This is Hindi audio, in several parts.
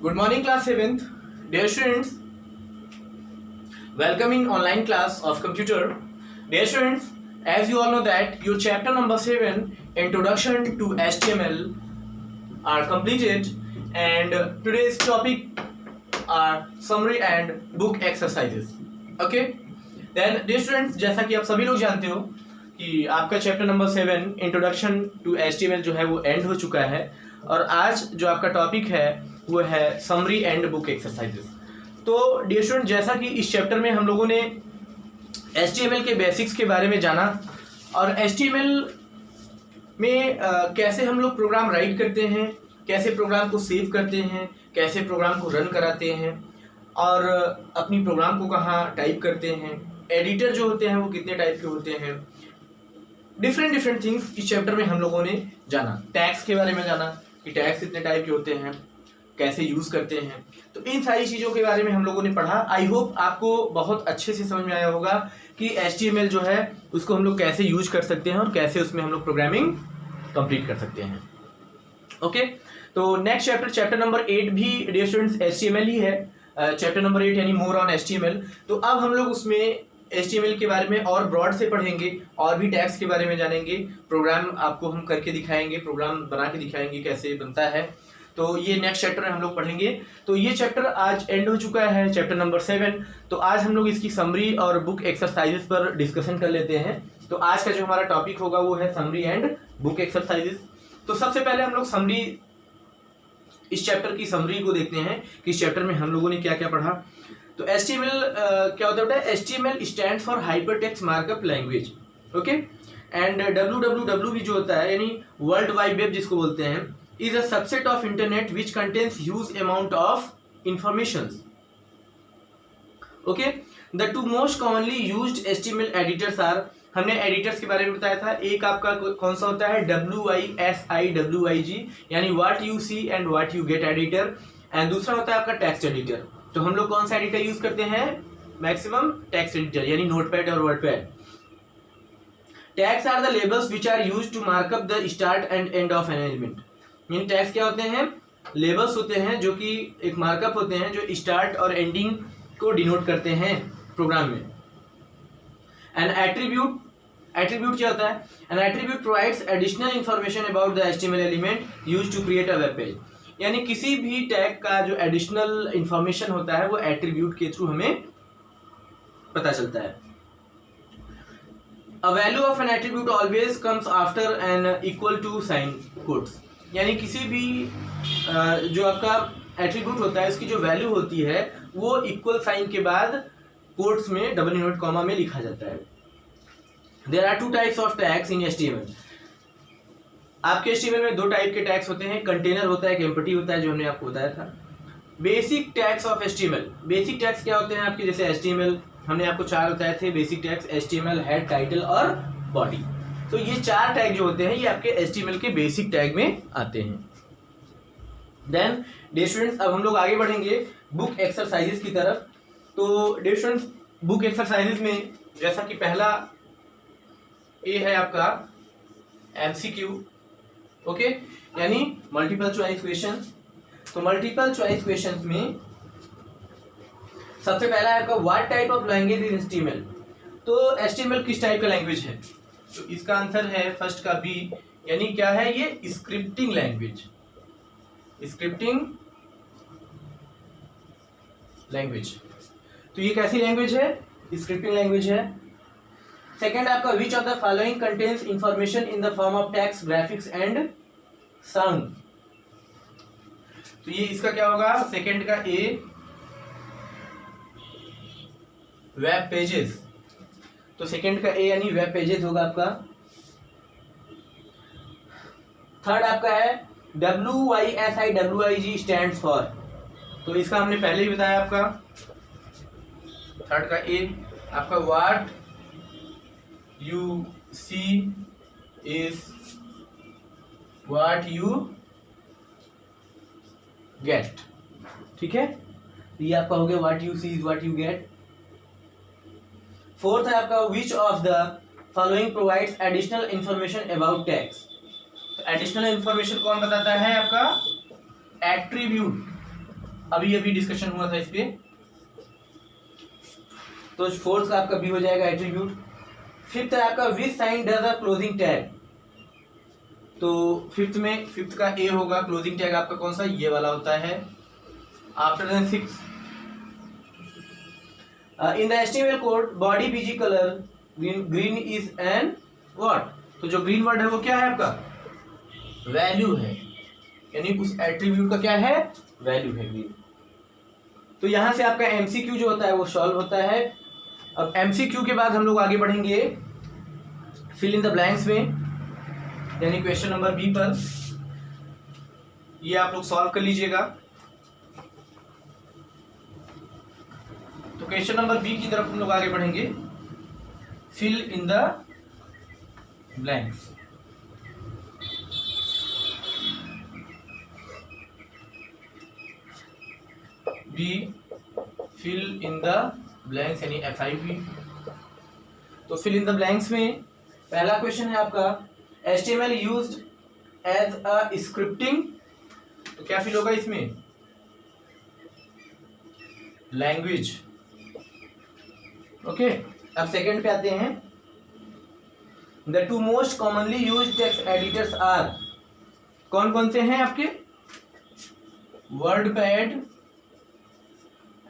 Good morning, class 7th. Dear students, welcome in online class of computer. Dear students, as you all know that your chapter number 7, Introduction to HTML, are completed, and today's topic are summary and book exercises. Okay? Then dear students, जैसा कि आप सभी लोग जानते हो कि आपका chapter number 7 introduction to HTML जो है वो एंड हो चुका है, और आज जो आपका टॉपिक है वो है समरी एंड बुक एक्सरसाइजेस। तो डियर स्टूडेंट, जैसा कि इस चैप्टर में हम लोगों ने HTML के बेसिक्स के बारे में जाना, और HTML में कैसे हम लोग प्रोग्राम राइट करते हैं, कैसे प्रोग्राम को सेव करते हैं, कैसे प्रोग्राम को रन कराते हैं, और अपनी प्रोग्राम को कहाँ टाइप करते हैं, एडिटर जो होते हैं वो कितने टाइप के होते हैं, डिफरेंट थिंग्स इस चैप्टर में हम लोगों ने जाना। टैग्स के बारे में जाना कि टैग्स कितने टाइप के होते हैं, कैसे यूज़ करते हैं, तो इन सारी चीज़ों के बारे में हम लोगों ने पढ़ा। आई होप आपको बहुत अच्छे से समझ में आया होगा कि HTML जो है उसको हम लोग कैसे यूज कर सकते हैं और कैसे उसमें हम लोग प्रोग्रामिंग कंप्लीट कर सकते हैं। ओके, तो नेक्स्ट चैप्टर नंबर 8 भी डियर स्टूडेंट्स HTML ही है। चैप्टर नंबर 8 यानी मोर ऑन HTML। तो अब हम लोग उसमें HTML के बारे में और ब्रॉड से पढ़ेंगे, और भी टैग्स के बारे में जानेंगे, प्रोग्राम आपको हम करके दिखाएंगे, प्रोग्राम बना के दिखाएंगे कैसे बनता है। तो ये नेक्स्ट चैप्टर में हम लोग पढ़ेंगे। तो ये चैप्टर आज एंड हो चुका है, चैप्टर नंबर 7। तो आज हम लोग इसकी समरी और बुक एक्सरसाइजेस पर डिस्कशन कर लेते हैं। तो आज का जो हमारा टॉपिक होगा वो है समरी एंड बुक एक्सरसाइजेस। तो सबसे पहले हम लोग समरी, इस चैप्टर की समरी को देखते हैं कि इस चैप्टर में हम लोगों ने क्या क्या पढ़ा। तो HTML क्या होता है? HTML stand for hypertext markup language. Okay, and WWW भी जो होता है यानी वर्ल्ड वाइड वेब जिसको बोलते हैं, is a subset of internet which contains huge amount of information. Okay, the two most commonly used HTML editors are, हमने एडिटर्स के बारे में बताया था। एक आपका कौन सा होता है? WISIWIG यानी what you see and what you get editor, and दूसरा होता है आपका टेक्स्ट एडिटर। तो हम लोग कौन सा एडिटर यूज करते हैं? मैक्सिमम टेक्स्ट एडिटर यानी नोटपैड और WordPad. Tags are the labels which are used to mark up the start and end of an element. इन टैग्स क्या होते हैं? लेबल्स होते हैं जो कि एक मार्कअप होते हैं जो स्टार्ट और एंडिंग को डिनोट करते हैं प्रोग्राम में। एन एट्रीब्यूट क्या होता है? An attribute provides additional information about the HTML element used to create a web page. यानी किसी भी टैग का जो एडिशनल इंफॉर्मेशन होता है वो एट्रीब्यूट के थ्रू हमें पता चलता है। A value of an attribute always comes after an equal to sign quotes। यानी किसी भी जो आपका एट्रीब्यूट होता है उसकी जो वैल्यू होती है वो इक्वल साइन के बाद कोट्स में डबल इनवर्ट कॉमा में लिखा जाता है। There are two types of tags in HTML। आपके HTML में दो टाइप के टैग्स होते हैं, कंटेनर होता है, एक एम्प्टी होता है, जो हमने आपको बताया था। Basic tags of HTML। Basic tags क्या होते हैं आपके? जैसे HTML हमने आपको 4 बताए थे basic tags, HTML, head, title और बॉडी। तो ये 4 टैग जो होते हैं ये आपके HTML के बेसिक टैग में आते हैं। देन डियर स्टूडेंट्स, अब हम लोग आगे बढ़ेंगे बुक एक्सरसाइजेस की तरफ। तो डियर स्टूडेंट्स, बुक एक्सरसाइजेस में जैसा कि पहला ए है आपका MCQ। ओके, यानी मल्टीपल चॉइस क्वेश्चन। तो मल्टीपल चॉइस क्वेश्चन में सबसे पहला है आपका what type of language is HTML। तो HTML किस टाइप का लैंग्वेज है? तो इसका आंसर है फर्स्ट का बी, यानी क्या है ये? Scripting language. Scripting language. तो ये कैसी लैंग्वेज है? स्क्रिप्टिंग लैंग्वेज है। सेकेंड आपका which of the following contains information in the form of text, graphics and sound. तो ये इसका क्या होगा? सेकेंड का ए, वेब पेजेस। तो सेकेंड का ए यानी वेब पेजेस होगा आपका। थर्ड आपका है WISIWIG स्टैंड्स फॉर। तो इसका हमने पहले ही बताया आपका। थर्ड का ए आपका what you see is what you get. ठीक है, ये आपका हो गया what you see is what you get. Fourth है आपका which of the following provides additional information about tags. तो एडिशनल इंफॉर्मेशन कौन बताता है? आपका एट्रीब्यूट। अभी अभी डिस्कशन हुआ था इस पे। तो फोर्थ का आपका बी हो जाएगा एट्रीब्यूट। फिफ्थ है आपका which sign does a closing tag. तो फिफ्थ का ए होगा, क्लोजिंग टैग आपका कौन सा, ये वाला होता है। After then six, in the HTML code body PG colour green is an what. तो जो ग्रीन वर्ड है वो क्या है आपका, वैल्यू है, यानी उस एट्रीब्यूट का क्या है, वैल्यू है ग्रीन। तो यहां से आपका एमसीक्यू जो होता है वो सॉल्व होता है। अब एमसीक्यू के बाद हम लोग आगे बढ़ेंगे फिल इन द ब्लैंक्स में, यानी क्वेश्चन नंबर बी पर। ये आप लोग सॉल्व कर लीजिएगा। तो क्वेश्चन नंबर बी की तरफ हम लोग आगे बढ़ेंगे, fill in the blanks. B fill in the blanks यानी FIB। तो फिल इन द ब्लैंक्स में पहला क्वेश्चन है आपका HTML used as a scripting. तो क्या फिल होगा इसमें, लैंग्वेज। ओके, अब सेकंड पे आते हैं। The two most commonly used text editors are. कौन कौन से हैं आपके, WordPad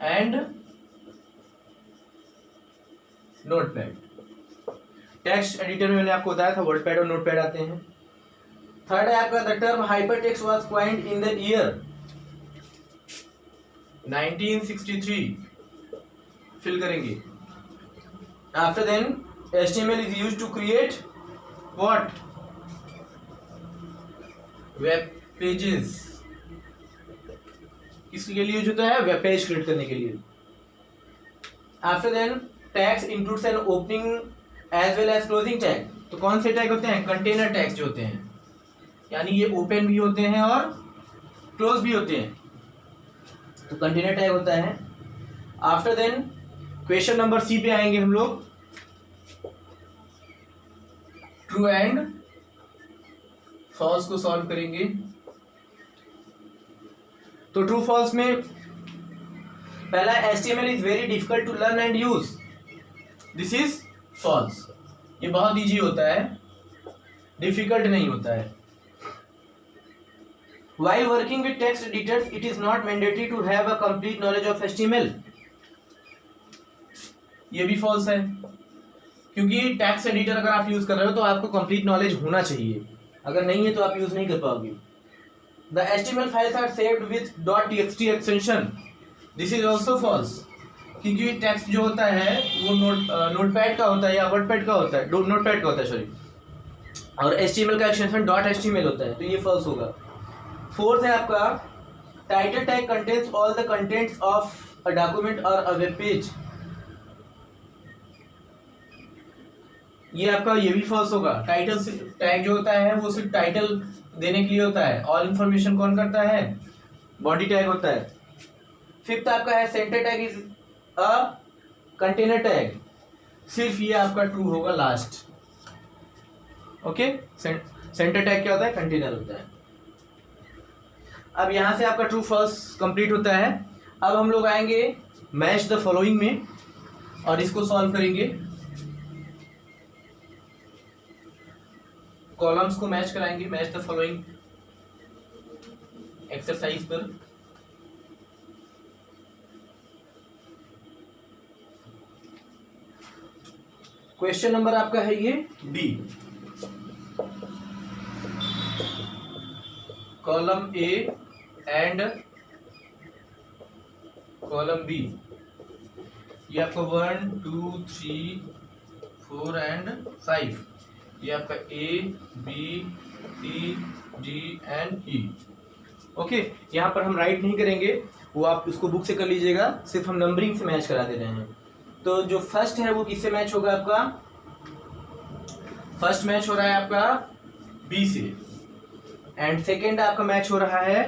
and Notepad. Text editor में मैंने आपको बताया था वर्डपैड और नोटपैड आते हैं। थर्ड है आपका the term hypertext was coined in the year 1963। Fill करेंगे। After then HTML is used to create what, web pages. किसके लिए यूज होता है, वेब पेज क्रिएट करने के लिए। After then tags includes an opening as well as closing tag. तो कौन से टैग होते हैं, कंटेनर टैग्स जो होते हैं, यानी ये ओपन भी होते हैं और क्लोज भी होते हैं, तो कंटेनर टैग होता है। After then question number C पे आएंगे हम लोग, ट्रू एंड फॉल्स को सॉल्व करेंगे। तो ट्रू फॉल्स में पहला HTML is very difficult to learn and use. This is false. ये बहुत इजी होता है, डिफिकल्ट नहीं होता है। While working with text editors, it is not mandatory to have a complete knowledge of HTML. ये भी फॉल्स है, क्योंकि टेक्स्ट एडिटर अगर आप यूज कर रहे हो तो आपको कंप्लीट नॉलेज होना चाहिए, अगर नहीं है तो आप यूज नहीं कर पाओगे। The HTML files are saved with .txt extension. This is also false, क्योंकि टेक्स्ट जो होता है वो नोटपैड का होता है या वर्डपैड का होता है, नोटपैड का होता है सॉरी, और HTML का एक्सटेंशन .html होता है, तो ये फॉल्स होगा। फोर्थ है आपका title tag contains all the contents of a document और अ वेब पेज। ये आपका ये भी फॉल्स होगा। टाइटल टैग जो होता है वो सिर्फ टाइटल देने के लिए होता है, ऑल इंफॉर्मेशन कौन करता है, बॉडी टैग होता है। फिफ्थ आपका है centre tag is a container tag, सिर्फ ये आपका ट्रू होगा लास्ट। ओके, सेंटर टैग क्या होता है, कंटेनर होता है। अब यहां से आपका ट्रू फॉल्स कंप्लीट होता है। अब हम लोग आएंगे मैच द फॉलोइंग में और इसको सॉल्व करेंगे। कॉलम्स को मैच कराएंगे, मैच द फॉलोइंग एक्सरसाइज पर। क्वेश्चन नंबर आपका है ये B, column A and column B. ये आपका 1 2 3 4 एंड 5। ये आपका A B C D and E. Okay, यहाँ पर हम राइट नहीं करेंगे, वो आप उसको बुक से कर लीजिएगा, सिर्फ हम नंबरिंग से मैच करा दे रहे हैं। तो जो फर्स्ट है वो किससे मैच होगा, आपका फर्स्ट मैच हो रहा है आपका बी से, एंड सेकेंड आपका मैच हो रहा है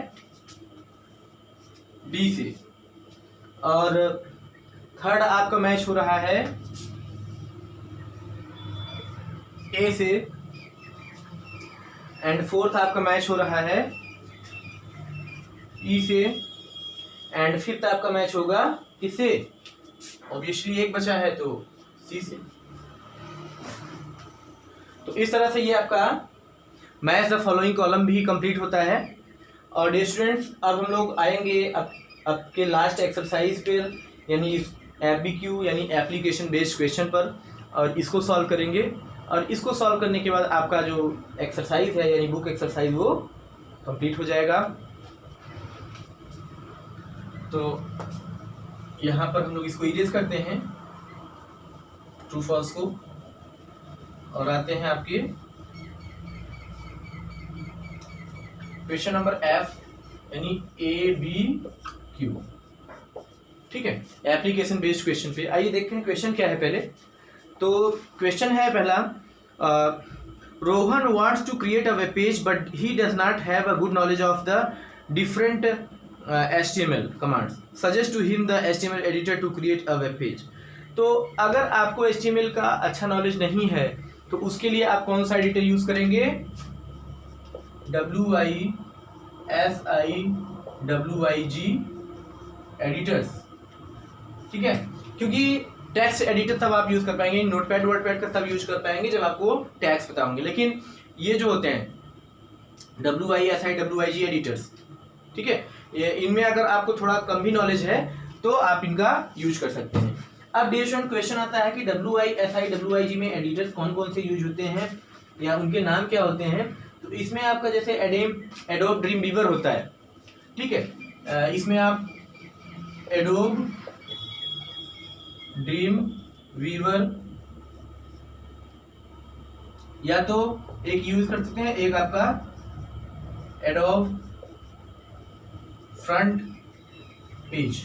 डी से, और थर्ड आपका मैच हो रहा है ए से, एंड फोर्थ आपका मैच हो रहा है ई से, एंड फिफ्थ आपका मैच होगा किससे? ऑब्वियसली एक बचा है तो सी से। तो इस तरह से ये आपका मैच द फॉलोइंग कॉलम भी कंप्लीट होता है। और डियर स्टूडेंट्स, अब हम लोग आएंगे आपके लास्ट एक्सरसाइज पर, यानी एफबीक्यू यानी एप्लीकेशन बेस्ड क्वेश्चन पर, और इसको सॉल्व करेंगे। और इसको सॉल्व करने के बाद आपका जो एक्सरसाइज है यानी बुक एक्सरसाइज वो कंप्लीट हो जाएगा। तो यहाँ पर हम लोग इसको इरेज करते हैं ट्रू फॉल्स को, और आते हैं आपके क्वेश्चन नंबर एफ यानी ABQ। ठीक है, एप्लीकेशन बेस्ड क्वेश्चन पे आइए देखते हैं क्वेश्चन क्या है पहले। तो क्वेश्चन है पहला, Rohan wants to create a web page but he does not have a good knowledge of the different HTML commands, suggest to him the HTML editor to create a web page. तो अगर आपको HTML का अच्छा नॉलेज नहीं है तो उसके लिए आप कौन सा एडिटर यूज करेंगे? WISIWIG editors. ठीक है, क्योंकि टेक्स्ट एडिटर तब आप यूज कर पाएंगे, नोटपैड वर्डपैड का तब यूज कर पाएंगे जब आपको टैग्स पता होंगे। लेकिन ये जो होते हैं WISIWIG एडिटर्स, ठीक है, ये इनमें अगर आपको थोड़ा कम भी नॉलेज है तो आप इनका यूज कर सकते हैं। अब डियर स्टूडेंट क्वेश्चन आता है कि WISIWIG में एडिटर्स कौन कौन से यूज होते हैं या उनके नाम क्या होते हैं। तो इसमें आपका जैसे एडोब ड्रीम वीवर होता है। ठीक है, इसमें आप एडोब ड्रीम वीवर या तो एक यूज कर सकते हैं, एक आपका एडोब फ्रंट पेज।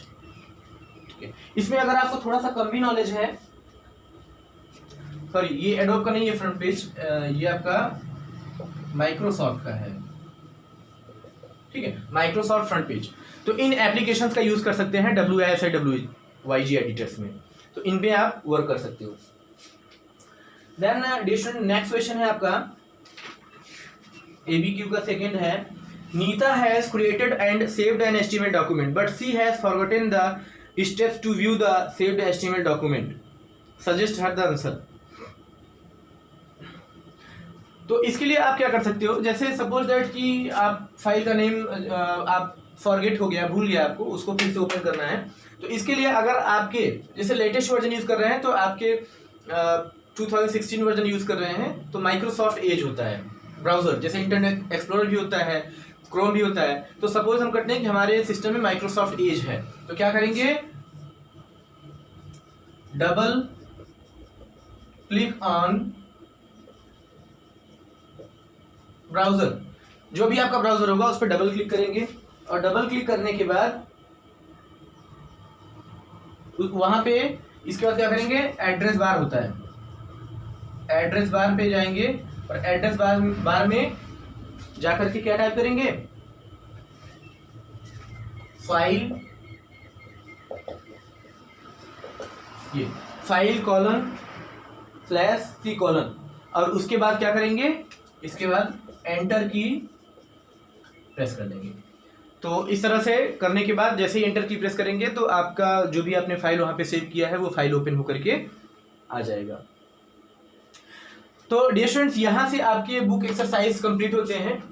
ठीक है, इसमें अगर आपको थोड़ा सा कम भी नॉलेज है, सॉरी ये एडोब का नहीं है फ्रंट पेज, ये आपका माइक्रोसॉफ्ट का है। ठीक है, माइक्रोसॉफ्ट फ्रंट पेज। तो इन एप्लीकेशंस का यूज कर सकते हैं WISIWIG एडिटर्स में, तो इन पे आप वर्क कर सकते हो। Then dear student next question है आपका ABQ का सेकंड है, Neeta has created and saved an HTML document but she has forgotten the steps to view the saved HTML document, suggest her the answer. तो इसके लिए आप क्या कर सकते हो, जैसे सपोज दैट कि आप फाइल का नेम आप फॉरगेट हो गया, भूल गया आपको, उसको फिर से ओपन करना है। तो इसके लिए अगर आपके जैसे लेटेस्ट वर्जन यूज कर रहे हैं तो आपके 2016 वर्जन यूज कर रहे हैं तो माइक्रोसॉफ्ट एज होता है ब्राउजर, जैसे इंटरनेट एक्सप्लोरर भी होता है, क्रोम भी होता है। तो सपोज हम करते हैं कि हमारे सिस्टम में माइक्रोसॉफ्ट एज है, तो क्या करेंगे, डबल क्लिक ऑन ब्राउजर, जो भी आपका ब्राउजर होगा उस पर डबल क्लिक करेंगे, और डबल क्लिक करने के बाद वहां पे इसके बाद क्या करेंगे, एड्रेस बार होता है, एड्रेस बार पे जाएंगे और एड्रेस बार में जाकर के क्या टाइप करेंगे, फाइल, ये फाइल :/C:, और उसके बाद क्या करेंगे, इसके बाद एंटर की प्रेस कर देंगे। तो इस तरह से करने के बाद जैसे ही एंटर की प्रेस करेंगे तो आपका जो भी आपने फाइल वहां पे सेव किया है वो फाइल ओपन होकर के आ जाएगा। तो डियर स्टूडेंट्स, यहां से आपके बुक एक्सरसाइज कंप्लीट होते हैं।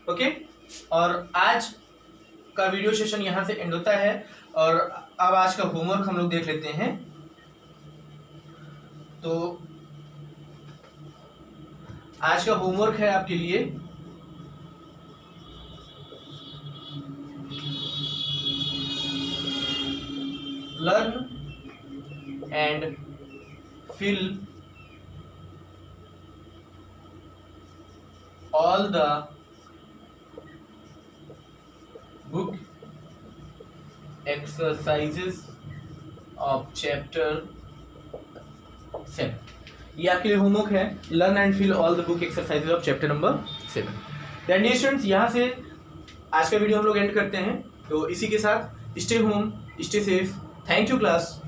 ओके, और आज का वीडियो सेशन यहां से एंड होता है। और अब आज का होमवर्क हम लोग देख लेते हैं। तो आज का होमवर्क है आपके लिए, learn and fill all the book exercises of chapter 7। ये आपके लिए होमवर्क है, learn and fill all the book exercises of chapter number 7। Then dear students, यहाँ से आज का वीडियो हम लोग एंड करते हैं। तो इसी के साथ stay home, stay safe, thank you class.